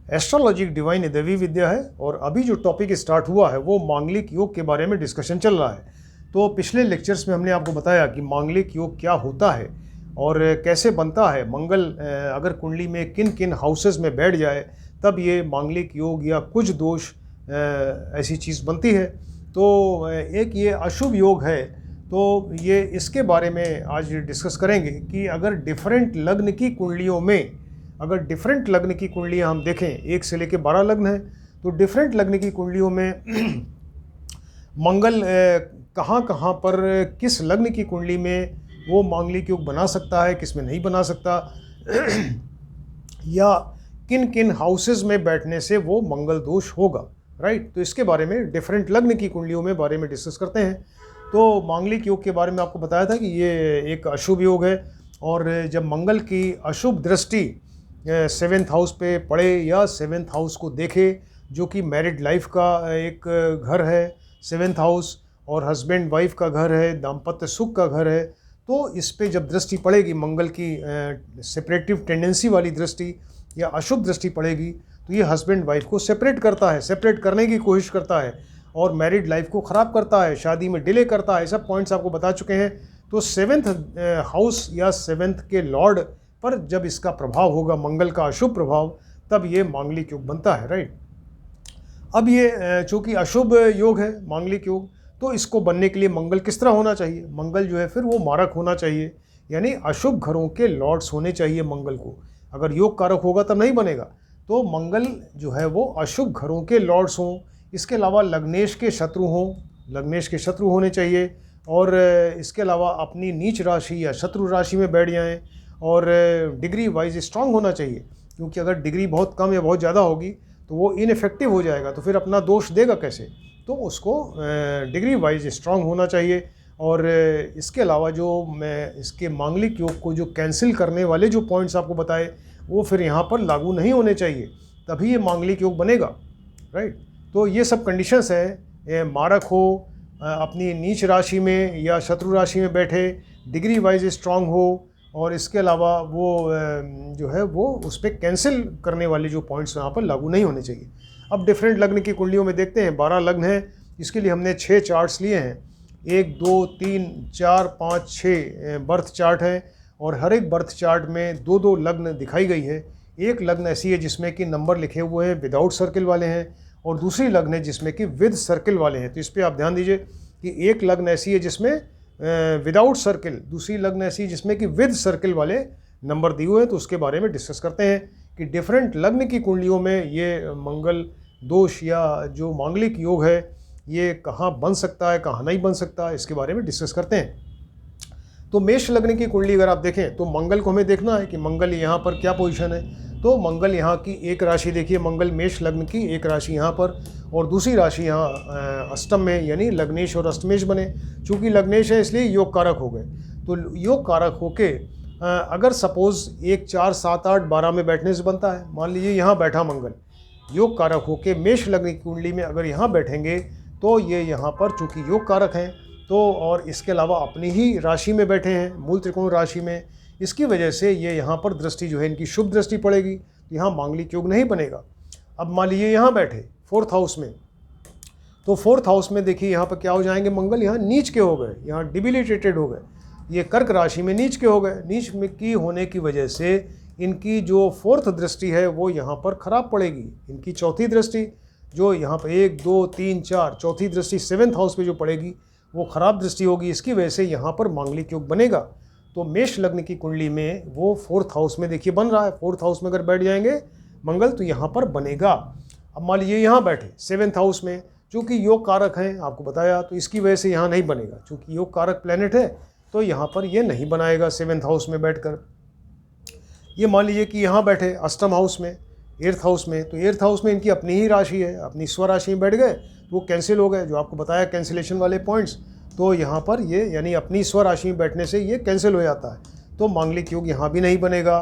Astrology एक divine दैवी विद्या है और अभी जो टॉपिक स्टार्ट हुआ है वो मांगलिक योग के बारे में डिस्कशन चल रहा है। तो पिछले लेक्चर्स में हमने आपको बताया कि मांगलिक योग क्या होता है और कैसे बनता है। मंगल अगर कुंडली में किन किन हाउसेस में बैठ जाए तब ये मांगलिक योग या कुछ दोष ऐसी चीज़ बनती है। तो एक ये अशुभ योग है, तो ये इसके बारे में आज डिस्कस करेंगे कि अगर डिफरेंट लग्न की कुंडलियों में, अगर डिफरेंट लग्न की कुंडलियां हम देखें, 1 से लेकर 12 लग्न है, तो डिफरेंट लग्न की कुंडलियों में मंगल कहाँ कहाँ पर किस लग्न की कुंडली में वो मांगलिक योग बना सकता है, किस में नहीं बना सकता या किन किन हाउसेस में बैठने से वो मंगल दोष होगा, राइट। तो इसके बारे में डिफरेंट लग्न की कुंडलियों में बारे में डिस्कस करते हैं। तो मांगलिक योग के बारे में आपको बताया था कि ये एक अशुभ योग है और जब मंगल की अशुभ दृष्टि 7th हाउस पे पड़े या 7th हाउस को देखे, जो कि मैरिड लाइफ का एक घर है 7th हाउस और हस्बैंड वाइफ का घर है, दाम्पत्य सुख का घर है, तो इस पे जब दृष्टि पड़ेगी मंगल की सेपरेटिव टेंडेंसी वाली दृष्टि या अशुभ दृष्टि पड़ेगी, तो ये हस्बैंड वाइफ को सेपरेट करता है, सेपरेट करने की कोशिश करता है और मैरिड लाइफ को ख़राब करता है, शादी में डिले करता है। सब पॉइंट्स आपको बता चुके हैं। तो 7th हाउस या 7th के लॉर्ड पर जब इसका प्रभाव होगा, मंगल का अशुभ प्रभाव, तब ये मांगलिक योग बनता है, राइट। अब ये चूँकि अशुभ योग है मांगलिक योग, तो इसको बनने के लिए मंगल किस तरह होना चाहिए? मंगल जो है फिर वो मारक होना चाहिए, यानी अशुभ घरों के लॉर्ड्स होने चाहिए मंगल को। अगर योग कारक होगा तब नहीं बनेगा। तो मंगल जो है वो अशुभ घरों के लॉर्ड्स हों, इसके अलावा लग्नेश के शत्रु हों, लग्नेश के शत्रु होने चाहिए, और इसके अलावा अपनी नीच राशि या शत्रु राशि में बैठ जाएं और डिग्री वाइज स्ट्रांग होना चाहिए, क्योंकि अगर डिग्री बहुत कम या बहुत ज़्यादा होगी तो वो इनफेक्टिव हो जाएगा, तो फिर अपना दोष देगा कैसे। तो उसको डिग्री वाइज स्ट्रांग होना चाहिए। और इसके अलावा जो मैं इसके मांगलिक योग को जो कैंसिल करने वाले जो पॉइंट्स आपको बताए वो फिर यहाँ पर लागू नहीं होने चाहिए, तभी ये मांगलिक योग बनेगा, राइट। तो ये सब कंडीशंस हैं, मारक हो, अपनी नीच राशि में या शत्रु राशि में बैठे, डिग्री वाइज स्ट्रांग हो, और इसके अलावा वो जो है वो उस पर कैंसिल करने वाले जो पॉइंट्स यहाँ पर लागू नहीं होने चाहिए। अब डिफरेंट लग्न की कुंडलियों में देखते हैं। 12 लग्न हैं, इसके लिए हमने 6 चार्ट्स लिए हैं। 1 2 3 4 5 6 बर्थ चार्ट है और हर एक बर्थ चार्ट में 2-2 लग्न दिखाई गई है। एक लग्न ऐसी है जिसमें कि नंबर लिखे हुए हैं विदाउट सर्किल वाले हैं, और दूसरी लग्न है जिसमें कि विद सर्किल वाले हैं। तो इस पर आप ध्यान दीजिए कि एक लग्न ऐसी है जिसमें विदाउट सर्किल, दूसरी लग्न ऐसी है जिसमें कि विद सर्किल वाले नंबर दिए हुए हैं। तो उसके बारे में डिस्कस करते हैं कि डिफरेंट लग्न की कुंडलियों में ये मंगल दोष या जो मांगलिक योग है ये कहाँ बन सकता है, कहाँ नहीं बन सकता, इसके बारे में डिस्कस करते हैं। तो मेष लग्न की कुंडली अगर आप देखें तो मंगल को हमें देखना है कि मंगल यहाँ पर क्या पोजीशन है। तो मंगल यहाँ की एक राशि देखिए, मंगल मेष लग्न की एक राशि यहाँ पर और दूसरी राशि यहाँ अष्टम में, यानी लग्नेश और अष्टमेश बने। चूँकि लग्नेश है इसलिए योग कारक हो गए। तो योग कारक होके अगर सपोज 1 4 7 8 12 में बैठने से बनता है। मान लीजिए यहाँ बैठा मंगल, योग कारक होके मेष लग्न की कुंडली में अगर यहाँ बैठेंगे तो ये यहाँ पर चूँकि योग कारक हैं, तो और इसके अलावा अपनी ही राशि में बैठे हैं, मूल त्रिकोण राशि में, इसकी वजह से ये यहाँ पर दृष्टि जो है इनकी शुभ दृष्टि पड़ेगी, तो यहाँ मांगलिक योग नहीं बनेगा। अब मान लीजिए यहाँ बैठे 4th हाउस में, तो 4th हाउस में देखिए यहाँ पर क्या हो जाएंगे, मंगल यहाँ नीच के हो गए, यहाँ डिबिलिटेटेड हो गए, ये कर्क राशि में नीच के हो गए। नीच में की होने की वजह से इनकी जो 4th दृष्टि है वो यहाँ पर खराब पड़ेगी। इनकी चौथी दृष्टि जो यहाँ पर 1 2 3 4 चौथी दृष्टि 7th हाउस पे जो पड़ेगी वो खराब दृष्टि होगी, इसकी वजह से यहाँ पर मांगलिक योग बनेगा। तो मेष लग्न की कुंडली में वो 4th हाउस में देखिए बन रहा है। 4th हाउस में अगर बैठ जाएंगे मंगल तो यहाँ पर बनेगा। अब मान लीजिए यहाँ बैठे 7th हाउस में, चूँकि योग कारक हैं आपको बताया, तो इसकी वजह से यहाँ नहीं बनेगा। चूँकि योग कारक प्लेनेट है तो यहाँ पर ये नहीं बनाएगा 7th हाउस में बैठकर। ये मान लीजिए कि यहाँ बैठे अष्टम हाउस में, 8th हाउस में, तो 8th हाउस में इनकी अपनी ही राशि है, अपनी स्वराशि में बैठ गए तो वो कैंसिल हो गए, जो आपको बताया कैंसिलेशन वाले पॉइंट्स। तो यहाँ पर ये यानी अपनी स्वराशि में बैठने से ये कैंसिल हो जाता है, तो मांगलिक योग यहाँ भी नहीं बनेगा।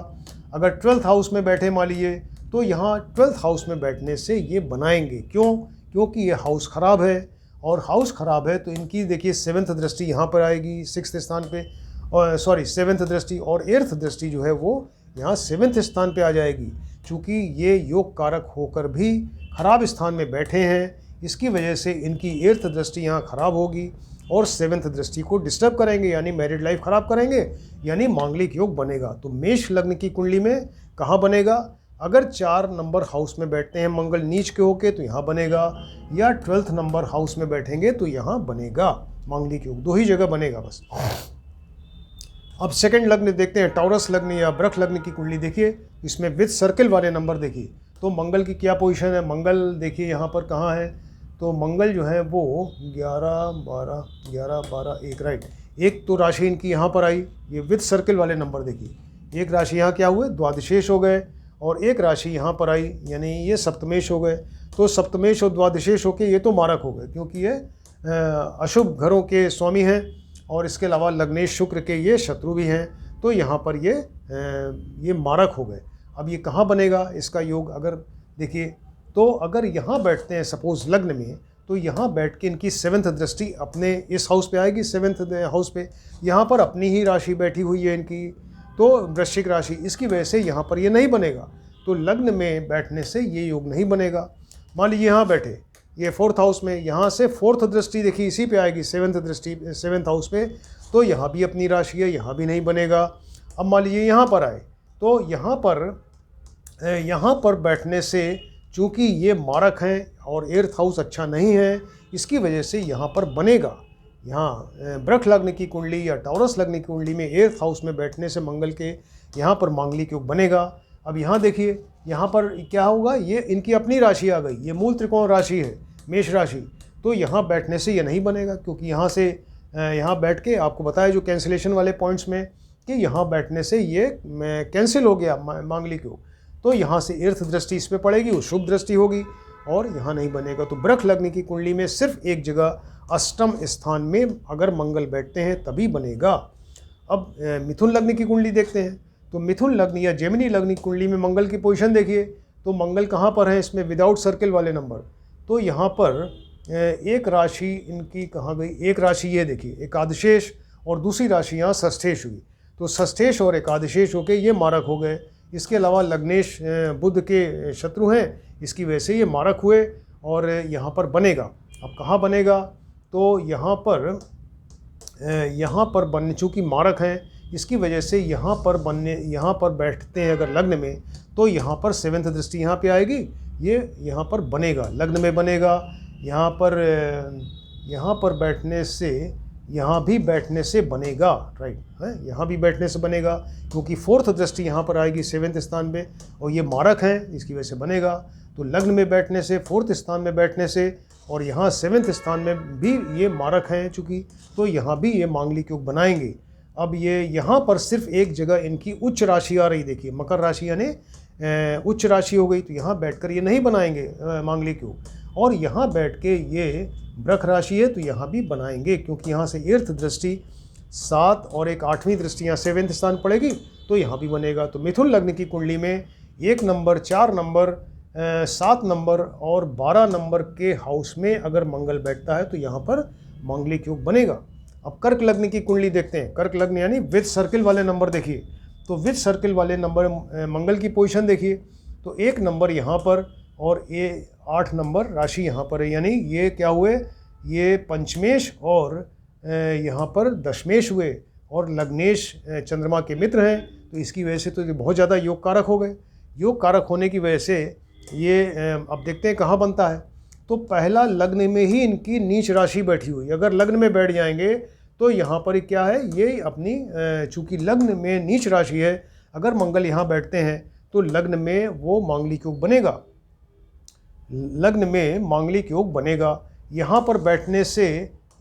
अगर 12th हाउस में बैठे मान लीजिए, तो यहाँ 12th हाउस में बैठने से ये बनाएंगे। क्यों? क्योंकि ये हाउस ख़राब है, और हाउस ख़राब है तो इनकी देखिए 7th दृष्टि यहाँ पर आएगी 6th स्थान पे, और 7th दृष्टि और 8th दृष्टि जो है वो यहाँ 7th स्थान पे आ जाएगी। चूँकि ये योग कारक होकर भी खराब स्थान में बैठे हैं, इसकी वजह से इनकी 8th दृष्टि यहाँ खराब होगी और 7th दृष्टि को डिस्टर्ब करेंगे, यानी मैरिड लाइफ खराब करेंगे, यानी मांगलिक योग बनेगा। तो मेष लग्न की कुंडली में कहाँ बनेगा? अगर 4 नंबर हाउस में बैठते हैं मंगल नीच के होके तो यहाँ बनेगा, या 12th नंबर हाउस में बैठेंगे तो यहाँ बनेगा मांगलिक योग। 2 ही जगह बनेगा बस। अब सेकंड लग्न देखते हैं, टॉरस लग्न या वृष लग्न की कुंडली देखिए, इसमें विथ सर्किल वाले नंबर देखिए। तो मंगल की क्या पोजीशन है? मंगल देखिए यहाँ पर कहाँ है, तो मंगल जो है वो 11 12 1 राइट। एक तो राशि इनकी यहाँ पर आई, ये विथ सर्किल वाले नंबर देखिए। एक राशि यहाँ क्या हुए? द्वादशेश हो गए, और एक राशि यहाँ पर आई, यानी ये सप्तमेश हो गए। तो सप्तमेश और द्वादशेश होके ये तो मारक हो गए, क्योंकि ये अशुभ घरों के स्वामी हैं, और इसके अलावा लग्नेश शुक्र के ये शत्रु भी हैं। तो यहाँ पर ये मारक हो गए। अब ये कहाँ बनेगा इसका योग? अगर देखिए, तो अगर यहाँ बैठते हैं सपोज लग्न में, तो यहाँ बैठ के इनकी 7th दृष्टि अपने इस हाउस पे आएगी, 7th हाउस पे। यहाँ पर अपनी ही राशि बैठी हुई है इनकी, तो वृश्चिक राशि, इसकी वजह से यहाँ पर ये नहीं बनेगा। तो लग्न में बैठने से ये योग नहीं बनेगा। मान लीजिए यहाँ बैठे, ये 4th हाउस में, यहाँ से 4th दृष्टि देखिए इसी पे आएगी, 7th दृष्टि 7th हाउस पे, तो यहाँ भी अपनी राशि है, यहाँ भी नहीं बनेगा। अब मान लीजिए यहाँ पर आए, तो यहाँ पर बैठने से चूँकि ये मारक हैं और 8th हाउस अच्छा नहीं है, इसकी वजह से यहाँ पर बनेगा। यहाँ वृष लग्न की कुंडली या टॉरस लग्न की कुंडली में 8th हाउस में बैठने से मंगल के यहाँ पर मांगलिक योग बनेगा। अब यहाँ देखिए, यहाँ पर क्या होगा? ये इनकी अपनी राशि आ गई, ये मूल त्रिकोण राशि है मेष राशि, तो यहाँ बैठने से ये नहीं बनेगा, क्योंकि यहाँ से यहाँ बैठ के आपको बताया जो कैंसिलेशन वाले पॉइंट्स में कि यहाँ बैठने से ये कैंसिल हो गया मांगलिक योग। तो यहाँ से 8th दृष्टि इस पर पड़ेगी, वो शुभ दृष्टि होगी, और यहाँ नहीं बनेगा। तो वृष लग्न की कुंडली में सिर्फ एक जगह अष्टम स्थान में अगर मंगल बैठते हैं तभी बनेगा। अब मिथुन लग्न की कुंडली देखते हैं। तो मिथुन लग्न या जेमिनी लग्न की कुंडली में मंगल की पोजीशन देखिए, तो मंगल कहाँ पर है इसमें? विदाउट सर्किल वाले नंबर। तो यहाँ पर एक राशि इनकी कहाँ गई? एक राशि ये देखिए एकादशेश, और दूसरी राशि यहाँ षष्ठेश हुई। तो षष्ठेश और एकादशेश होके ये मारक हो गए। इसके अलावा लग्नेश बुध के शत्रु हैं, इसकी वजह से ये मारक हुए, और यहाँ पर बनेगा। अब कहाँ बनेगा? तो यहाँ पर बनने, चूँकि मारक हैं, इसकी वजह से यहाँ पर बैठते हैं अगर लग्न में, तो यहाँ पर 7th दृष्टि यहाँ पे आएगी, ये यहाँ पर बनेगा, लग्न में बनेगा। यहाँ पर बैठने से, यहाँ भी बैठने से बनेगा, राइट है, यहाँ भी बैठने से बनेगा, क्योंकि 4th दृष्टि यहाँ पर आएगी 7th स्थान पे, और ये मारक हैं, इसकी वजह से बनेगा। तो लग्न में बैठने से, 4th स्थान में बैठने से, और यहाँ 7th स्थान में भी ये मारक हैं चूँकि, तो यहाँ भी ये मांगलिक योग बनाएंगे। अब ये यहाँ पर सिर्फ एक जगह इनकी उच्च राशि आ रही, देखिए मकर राशि यानी उच्च राशि हो गई, तो यहाँ बैठकर ये नहीं बनाएंगे मांगलिक योग। और यहाँ बैठ के ये वृष राशि है तो यहाँ भी बनाएंगे, क्योंकि यहाँ से 8th दृष्टि 7 और एक 8वीं दृष्टि यहाँ 7th स्थान पड़ेगी, तो यहाँ भी बनेगा। तो मिथुन लग्न की कुंडली में 1 नंबर, 4 नंबर, 7 नंबर और 12 नंबर के हाउस में अगर मंगल बैठता है तो यहाँ पर मांगलिक योग बनेगा। अब कर्क लग्न की कुंडली देखते हैं। कर्क लग्न यानी विथ सर्किल वाले नंबर देखिए, तो विथ सर्किल वाले नंबर मंगल की पोजीशन देखिए, तो 1 नंबर यहाँ पर और ये 8 नंबर राशि यहाँ पर है, यानी ये क्या हुए? ये पंचमेश और यहाँ पर दशमेश हुए, और लग्नेश चंद्रमा के मित्र हैं, तो इसकी वजह से तो ये बहुत ज़्यादा योग कारक हो गए। योग कारक होने की वजह से ये अब देखते हैं कहाँ बनता है। तो पहला लग्न में ही इनकी नीच राशि बैठी हुई, अगर लग्न में बैठ जाएंगे तो यहाँ पर क्या है, ये अपनी चूँकि लग्न में नीच राशि है, अगर मंगल यहाँ बैठते हैं तो लग्न में वो मांगलिक योग बनेगा, लग्न में मांगलिक योग बनेगा। यहाँ पर बैठने से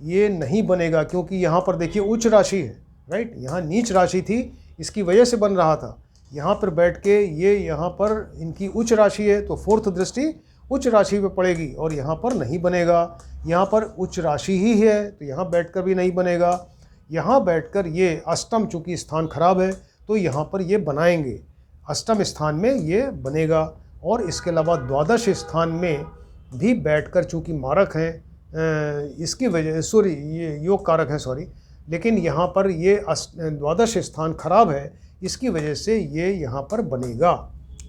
ये नहीं बनेगा, क्योंकि यहाँ पर देखिए उच्च राशि है, राइट, यहाँ नीच राशि थी, इसकी वजह से बन रहा था। यहाँ पर बैठ के ये यहाँ पर इनकी उच्च राशि है, तो 4th दृष्टि उच्च राशि पे पड़ेगी, और यहाँ पर नहीं बनेगा। यहाँ पर उच्च राशि ही है तो यहाँ बैठकर भी नहीं बनेगा। यहाँ बैठकर ये अष्टम, चूँकि स्थान खराब है तो यहाँ पर ये बनाएंगे, अष्टम स्थान में ये बनेगा। और इसके अलावा द्वादश स्थान में भी बैठकर, चूँकि मारक हैं, इसकी वजह ये योग कारक हैं लेकिन यहाँ पर ये द्वादश स्थान खराब है, इसकी वजह से ये यहाँ पर बनेगा,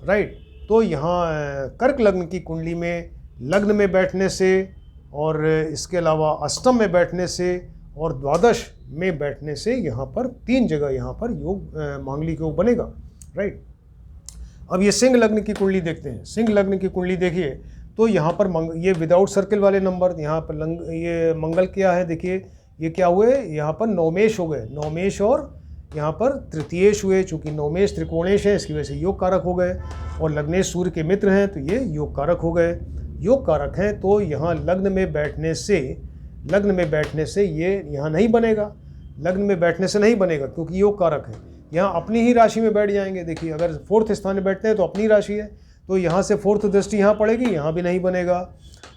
राइट। तो यहाँ कर्क लग्न की कुंडली में लग्न में बैठने से और इसके अलावा अष्टम में बैठने से और द्वादश में बैठने से यहाँ पर 3 जगह यहाँ पर योग मांगलिक योग बनेगा, राइट। अब ये सिंह लग्न की कुंडली देखते हैं। सिंह लग्न की कुंडली देखिए तो यहाँ पर ये विदाउट सर्कल वाले नंबर, यहाँ पर ये मंगल क्या है, देखिए ये क्या हुए, यहाँ पर नवमेश हो गए, नवमेश और यहाँ पर तृतीयेश हुए। चूँकि नवमेश त्रिकोणेश है इसकी वजह से योग कारक हो गए, और लग्नेश सूर्य के मित्र हैं तो ये योग कारक हो गए। योग कारक हैं तो यहाँ लग्न में बैठने से ये यहाँ नहीं बनेगा, लग्न में बैठने से नहीं बनेगा क्योंकि योग कारक है। यहाँ अपनी ही राशि में बैठ जाएंगे। देखिए अगर 4th स्थान में बैठते हैं तो अपनी राशि है, तो यहाँ से 4th दृष्टि यहाँ पड़ेगी, यहाँ भी नहीं बनेगा।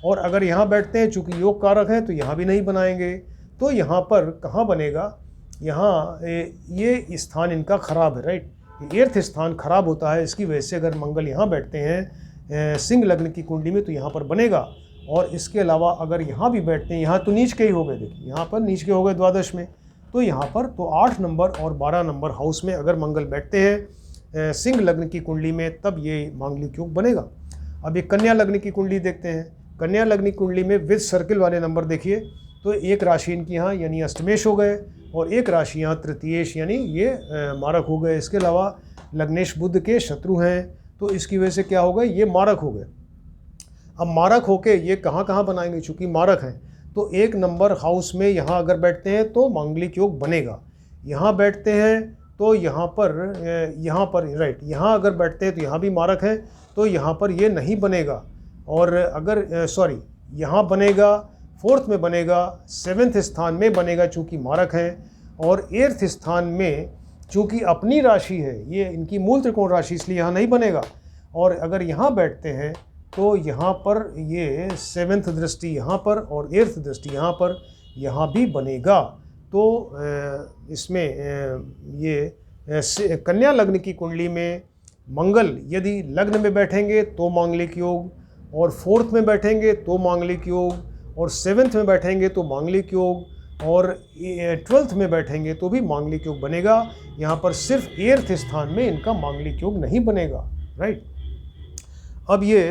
और अगर यहाँ बैठते हैं चूँकि योग कारक है तो यहाँ भी नहीं बनाएंगे। तो यहाँ पर कहाँ बनेगा, यहाँ ये स्थान इनका खराब है, राइट। 8th स्थान खराब होता है, इसकी वजह से अगर मंगल यहाँ बैठते हैं सिंह लग्न की कुंडली में तो यहाँ पर बनेगा। और इसके अलावा अगर यहाँ भी बैठते हैं, यहाँ तो नीच के ही हो गए, देखिए यहाँ पर नीच के हो गए द्वादश में, तो यहाँ पर तो 8 नंबर और 12 नंबर हाउस में अगर मंगल बैठते हैं सिंह लग्न की कुंडली में तब ये मांगलिक योग बनेगा। अब ये कन्या लग्न की कुंडली देखते हैं। कन्या लग्न की कुंडली में विद सर्किल वाले नंबर देखिए तो एक राशि इनकी यहाँ यानी अष्टमेश हो गए, और एक राशि यहाँ तृतीयेश यानी ये मारक हो गए। इसके अलावा लग्नेश बुध के शत्रु हैं तो इसकी वजह से क्या हो गए, ये मारक हो गए। अब मारक होके ये कहाँ कहाँ बनाएंगे, चूँकि मारक हैं तो 1 नंबर हाउस में यहाँ अगर बैठते हैं तो मांगलिक योग बनेगा। यहाँ बैठते हैं तो यहाँ पर राइट, यहाँ अगर बैठते हैं तो यहाँ भी मारक है तो यहाँ पर ये नहीं बनेगा। और अगर यहाँ बनेगा, 4th में बनेगा, 7th स्थान में बनेगा चूँकि मारक है, और 8th स्थान में चूँकि अपनी राशि है, ये इनकी मूल त्रिकोण राशि, इसलिए यहाँ नहीं बनेगा। और अगर यहाँ बैठते हैं तो यहाँ पर ये 7th दृष्टि यहाँ पर और 8th दृष्टि यहाँ पर, यहाँ भी बनेगा। तो इसमें ये कन्या लग्न की कुंडली में मंगल यदि लग्न में बैठेंगे तो मांगलिक योग, और 4th में बैठेंगे तो मांगलिक योग, और 7th में बैठेंगे तो मांगलिक योग, और 12th में बैठेंगे तो भी मांगलिक योग बनेगा। यहाँ पर सिर्फ 8th स्थान में इनका मांगलिक योग नहीं बनेगा, राइट। अब ये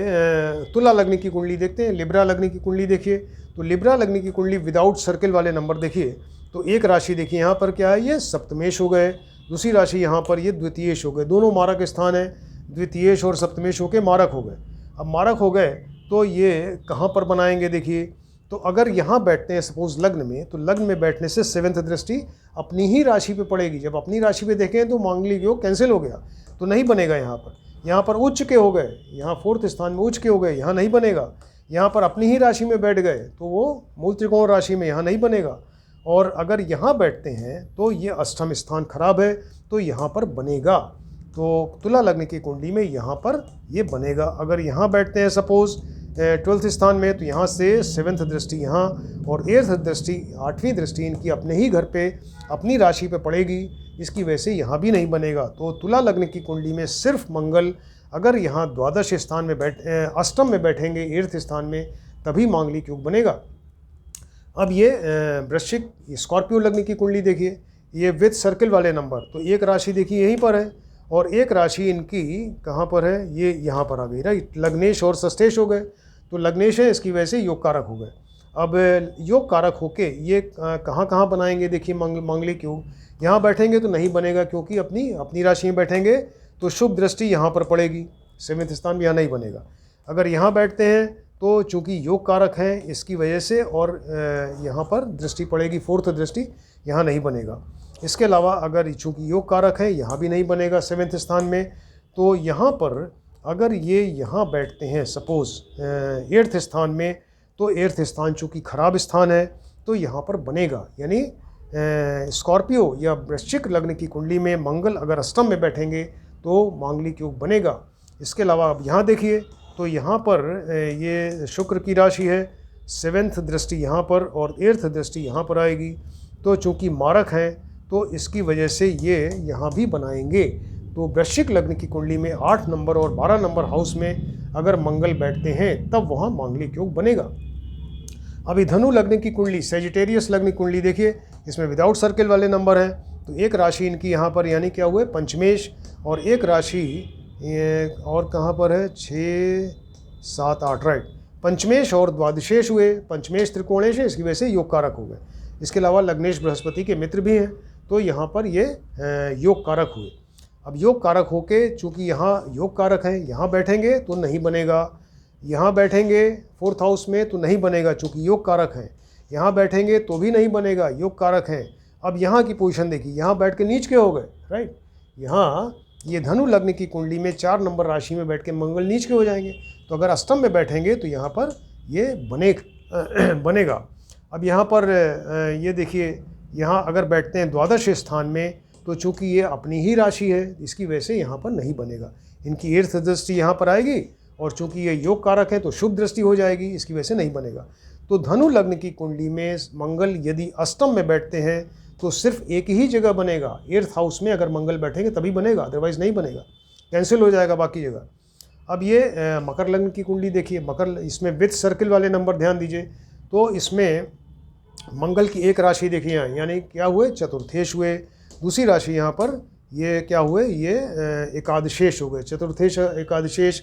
तुला लग्न की कुंडली देखते हैं। लिब्रा लग्न की कुंडली देखिए तो लिब्रा लग्न की कुंडली विदाउट सर्किल वाले नंबर देखिए तो एक राशि देखिए यहाँ पर क्या है, ये सप्तमेश हो गए, दूसरी राशि यहाँ पर ये द्वितीयेश हो गए। दोनों मारक स्थान है, द्वितीयेश और सप्तमेश होके मारक हो गए। अब मारक हो गए तो ये कहाँ पर बनाएंगे, देखिए तो अगर यहाँ बैठते हैं सपोज लग्न में, तो लग्न में बैठने से 7th दृष्टि अपनी ही राशि पे पड़ेगी। जब अपनी राशि पे देखें तो मांगलिक योग कैंसिल हो गया, तो नहीं बनेगा। यहाँ पर उच्च के हो गए, यहाँ 4th स्थान में उच्च के हो गए, यहाँ नहीं बनेगा। यहाँ पर अपनी ही राशि में बैठ गए तो वो मूल त्रिकोण राशि में यहाँ नहीं बनेगा। और अगर यहाँ बैठते हैं तो ये अष्टम स्थान खराब है तो यहाँ पर बनेगा। तो तुला लग्न की कुंडली में यहाँ पर ये बनेगा। अगर यहाँ बैठते हैं सपोज 12th स्थान में तो यहाँ से 7th दृष्टि यहाँ और 8th दृष्टि 8वीं दृष्टि इनकी अपने ही घर पे अपनी राशि पे पड़ेगी, इसकी वजह से यहाँ भी नहीं बनेगा। तो तुला लग्न की कुंडली में सिर्फ मंगल अगर यहाँ द्वादश स्थान में अष्टम में बैठेंगे 8th स्थान में तभी मांगलिक योग बनेगा। अब ये वृश्चिक स्कॉर्पियो लग्न की कुंडली देखिए, ये विद सर्किल वाले नंबर, तो एक राशि देखिए यहीं पर है और एक राशि इनकी कहाँ पर है, ये यहाँ पर आ गई, राइट। लग्नेश और षष्ठेश हो गए, तो लग्नेश है इसकी वजह से योग कारक हो गए। अब योग कारक होके ये कहाँ कहाँ बनाएंगे, देखिए मांगलिक योग यहाँ बैठेंगे तो नहीं बनेगा क्योंकि अपनी राशि में बैठेंगे तो शुभ दृष्टि यहाँ पर पड़ेगी, 7वें स्थान भी यहाँ नहीं बनेगा। अगर यहाँ बैठते हैं तो चूँकि योग कारक हैं इसकी वजह से और यहाँ पर दृष्टि पड़ेगी 4th दृष्टि, यहाँ नहीं बनेगा। इसके अलावा अगर चूँकि योग कारक है यहाँ भी नहीं बनेगा 7वें स्थान में, तो यहाँ पर अगर ये यहाँ बैठते हैं सपोज 8th स्थान में, तो 8th स्थान चूँकि खराब स्थान है तो यहाँ पर बनेगा। यानी स्कॉर्पियो या वृश्चिक लग्न की कुंडली में मंगल अगर अष्टम में बैठेंगे तो मांगलिक योग बनेगा। इसके अलावा अब यहाँ देखिए तो यहाँ पर ये शुक्र की राशि है, 7th दृष्टि यहाँ पर और 8th दृष्टि यहाँ पर आएगी, तो चूँकि मारक है तो इसकी वजह से ये यहाँ भी बनाएंगे। तो वृश्चिक लग्न की कुंडली में 8 नंबर और 12 नंबर हाउस में अगर मंगल बैठते हैं तब वहाँ मांगलिक योग बनेगा। अभी धनु लग्न की कुंडली, सेजिटेरियस लग्न की कुंडली देखिए, इसमें विदाउट सर्किल वाले नंबर हैं, तो एक राशि इनकी यहाँ पर यानी क्या हुए पंचमेश और एक राशि ये और कहाँ पर है, 6 7 8, राइट। पंचमेश और द्वादशेश हुए, पंचमेश त्रिकोणेश है, इसकी वजह से योग कारक हो गए। इसके अलावा लग्नेश बृहस्पति के मित्र भी हैं, तो यहाँ पर ये योग कारक हुए। अब योग कारक होके चूँकि यहाँ योग कारक हैं, यहाँ बैठेंगे तो नहीं बनेगा, यहाँ बैठेंगे 4th हाउस में तो नहीं बनेगा चूँकि योग कारक हैं, यहाँ बैठेंगे तो भी नहीं बनेगा, योग कारक हैं। अब यहाँ की पोजीशन देखिए, यहाँ बैठ के नीच के हो गए, राइट। यहाँ ये धनु लग्न की कुंडली में 4 नंबर राशि में बैठ के मंगल नीच के हो जाएंगे, तो अगर अष्टम में बैठेंगे तो यहाँ पर ये बनेगा। अब यहाँ पर ये देखिए, यहाँ अगर बैठते हैं द्वादश स्थान में तो चूँकि ये अपनी ही राशि है, इसकी वजह से यहाँ पर नहीं बनेगा। इनकी तीर्थ दृष्टि यहाँ पर आएगी और चूँकि ये योग कारक है तो शुभ दृष्टि हो जाएगी, इसकी वजह से नहीं बनेगा। तो धनु लग्न की कुंडली में मंगल यदि अष्टम में बैठते हैं तो सिर्फ एक ही जगह बनेगा, 8th हाउस में अगर मंगल बैठेंगे तभी बनेगा, अदरवाइज़ नहीं बनेगा, कैंसिल हो जाएगा बाकी जगह। अब ये मकर लग्न की कुंडली देखिए, मकर, इसमें विथ सर्किल वाले नंबर ध्यान दीजिए, तो इसमें मंगल की एक राशि देखिए यहाँ, यानी क्या हुए, चतुर्थेश हुए। दूसरी राशि यहाँ पर ये क्या हुए, ये एकादशेश हो गए, चतुर्थेश एकादशेश।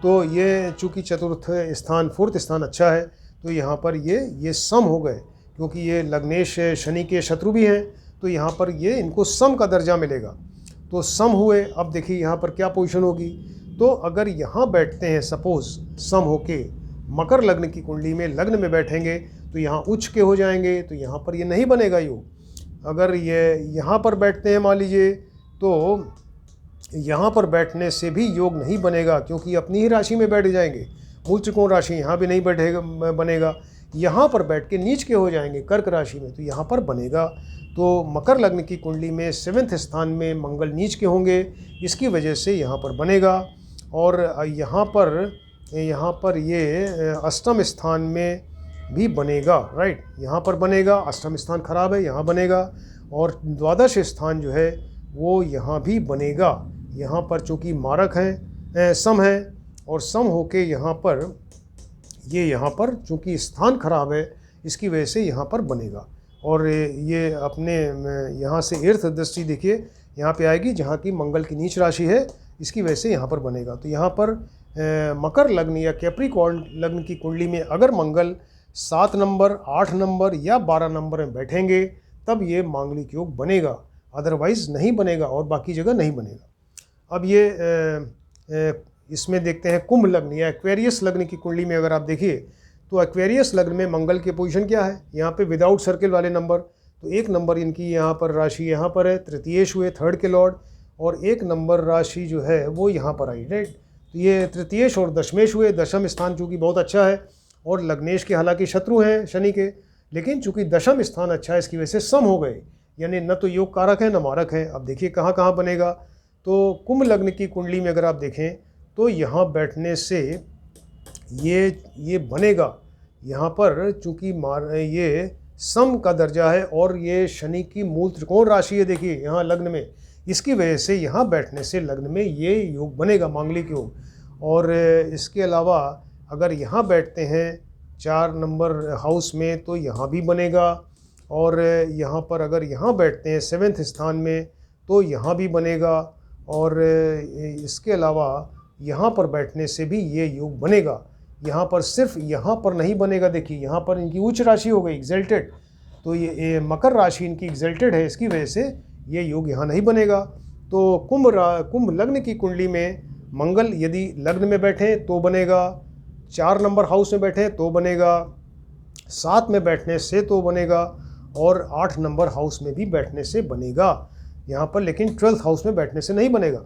तो ये चूँकि चतुर्थ स्थान 4th स्थान अच्छा है, तो यहाँ पर ये सम हो गए, क्योंकि ये लग्नेश शनि के शत्रु भी हैं, तो यहाँ पर ये इनको सम का दर्जा मिलेगा, तो सम हुए। अब देखिए यहाँ पर क्या पोजीशन होगी, तो अगर यहाँ बैठते हैं सपोज सम होके, मकर लग्न की कुंडली में लग्न में बैठेंगे तो यहाँ उच्च के हो जाएंगे, तो यहाँ पर ये नहीं बनेगा योग। अगर ये यहाँ पर बैठते हैं मान लीजिए, तो यहाँ पर बैठने से भी योग नहीं बनेगा, क्योंकि अपनी ही राशि में बैठ जाएंगे। मूल त्रिकोण राशि यहाँ भी नहीं बनेगा। यहाँ पर बैठ के नीच के हो जाएंगे कर्क राशि में, तो यहाँ पर बनेगा। तो मकर लग्न की कुंडली में 7th स्थान में मंगल नीच के होंगे, इसकी वजह से यहाँ पर बनेगा। और यहाँ पर ये अष्टम स्थान में भी बनेगा, राइट, यहाँ पर बनेगा। अष्टम स्थान खराब है, यहाँ बनेगा। और द्वादश स्थान जो है वो यहाँ भी बनेगा। यहाँ पर चूँकि मारक हैं, सम है, और सम होके यहाँ पर चूँकि स्थान खराब है, इसकी वजह से यहाँ पर बनेगा। और ये अपने यहाँ से तीर्थ दृष्टि देखिए यहाँ पे आएगी, जहाँ की मंगल की नीच राशि है, इसकी वजह से यहाँ पर बनेगा। तो यहाँ पर मकर लग्न या कैप्रिकॉर्न लग्न की कुंडली में अगर मंगल 7 नंबर, 8 नंबर या 12 नंबर में बैठेंगे तब ये मांगलिक योग बनेगा, अदरवाइज़ नहीं बनेगा और बाकी जगह नहीं बनेगा। अब ये इसमें देखते हैं कुंभ लग्न या एक्वेरियस लग्न की कुंडली में अगर आप देखिए, तो एक्वेरियस लग्न में मंगल की पोजीशन क्या है, यहाँ पे विदाउट सर्किल वाले नंबर, तो 1 नंबर इनकी यहाँ पर राशि यहाँ पर है, तृतीयेश हुए, 3rd के लॉर्ड, और 1 नंबर राशि जो है वो यहाँ पर आई, राइट। तो ये तृतीयेश और दशमेश हुए। दशम स्थान चूँकि बहुत अच्छा है और लग्नेश के हालांकि शत्रु हैं शनि के, लेकिन चूँकि दशम स्थान अच्छा है, इसकी वजह से सम हो गए, यानी न तो योग कारक है न मारक है। अब देखिए कहाँ कहाँ बनेगा, तो कुंभ लग्न की कुंडली में अगर आप देखें तो यहाँ बैठने से ये बनेगा। यहाँ पर चूँकि ये सम का दर्जा है और ये शनि की मूल त्रिकोण राशि है, देखिए यहाँ लग्न में, इसकी वजह से यहाँ बैठने से लग्न में ये योग बनेगा, मांगलिक योग। और इसके अलावा अगर यहाँ बैठते हैं 4 नंबर हाउस में तो यहाँ भी बनेगा। और यहाँ पर अगर यहाँ बैठते हैं 7th स्थान में तो यहाँ भी बनेगा। और इसके अलावा यहाँ पर बैठने से भी ये योग बनेगा। यहाँ पर सिर्फ यहाँ पर नहीं बनेगा, देखिए यहाँ पर इनकी उच्च राशि हो गई, एग्जल्टेड, तो ये मकर राशि इनकी एग्जल्टेड है, इसकी वजह से ये योग यहाँ नहीं बनेगा। तो कुंभ लग्न की कुंडली में मंगल यदि लग्न में बैठे तो बनेगा, 4 नंबर हाउस में बैठे तो बनेगा, 7 में बैठने से तो बनेगा, और 8 नंबर हाउस में भी बैठने से बनेगा यहाँ पर, लेकिन 12th हाउस में बैठने से नहीं बनेगा।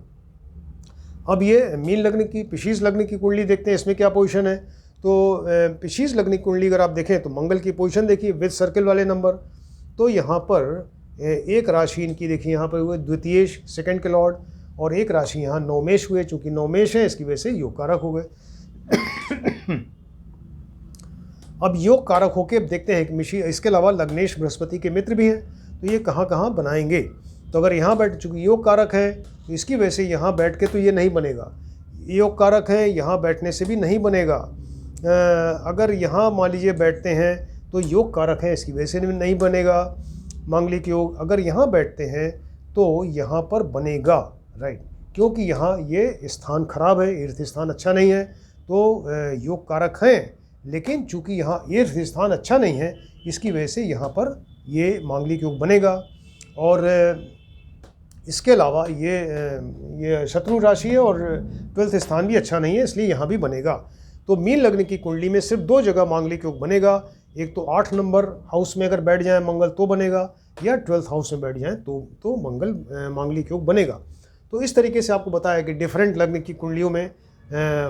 अब ये मीन लग्न की पिशीज लग्न की कुंडली देखते हैं, इसमें क्या पोजीशन है। तो पिशीज लग्न की कुंडली अगर आप देखें तो मंगल की पोजीशन देखिए विद सर्किल वाले नंबर, तो यहाँ पर एक राशि इनकी देखिए यहाँ पर हुए द्वितीयेश, 2nd के लॉर्ड, और एक राशि यहाँ नवमेश हुए, चूँकि नवमेश है इसकी वजह से योग कारक हो गए। अब योग कारक होके देखते हैं कि इसके अलावा लग्नेश बृहस्पति के मित्र भी हैं, तो ये कहाँ कहाँ बनाएंगे। तो अगर यहाँ बैठ, चूँकि योग कारक है तो इसकी वजह से यहाँ बैठ के तो ये नहीं बनेगा, योग कारक है, यहाँ बैठने से भी नहीं बनेगा। अगर यहाँ मान लीजिए बैठते हैं तो योग कारक है, इसकी वजह से नहीं बनेगा मांगलिक योग। अगर यहाँ बैठते हैं तो यहाँ पर बनेगा, राइट, क्योंकि यहाँ ये स्थान खराब है, तीर्थ स्थान अच्छा नहीं है, तो योग कारक हैं, लेकिन चूँकि यहाँ तीर्थ स्थान अच्छा नहीं है, इसकी वजह से यहाँ पर ये मांगलिक योग बनेगा। और इसके अलावा ये शत्रु राशि है और 12th स्थान भी अच्छा नहीं है, इसलिए यहाँ भी बनेगा। तो मीन लग्न की कुंडली में सिर्फ 2 जगह मांगलिक योग बनेगा, एक तो 8 नंबर हाउस में अगर बैठ जाए मंगल तो बनेगा, या 12th हाउस में बैठ जाए तो मंगल मांगलिक योग बनेगा। तो इस तरीके से आपको बताया कि डिफरेंट लग्न की कुंडलियों में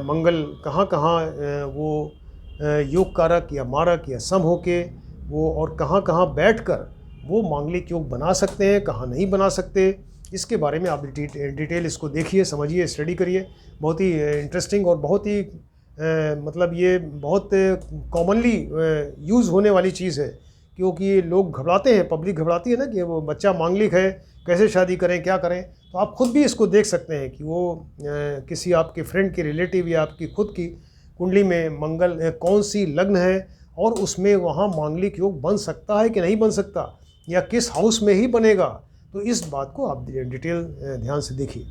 मंगल कहाँ कहाँ वो योग कारक या मारक या सम होके वो और कहाँ कहाँ बैठकर वो मांगलिक योग बना सकते हैं, कहाँ नहीं बना सकते, इसके बारे में आप डिटेल इसको देखिए, समझिए, स्टडी करिए। बहुत ही इंटरेस्टिंग और बहुत ही मतलब ये बहुत कॉमनली यूज़ होने वाली चीज़ है, क्योंकि लोग घबराते हैं, पब्लिक घबराती है ना कि वो बच्चा मांगलिक है, कैसे शादी करें, क्या करें। तो आप खुद भी इसको देख सकते हैं कि वो किसी आपके फ्रेंड के रिलेटिव या आपकी खुद की कुंडली में मंगल कौन सी लग्न है और उसमें वहाँ मांगलिक योग बन सकता है कि नहीं बन सकता, या किस हाउस में ही बनेगा। तो इस बात को आप डिटेल ध्यान से देखिए।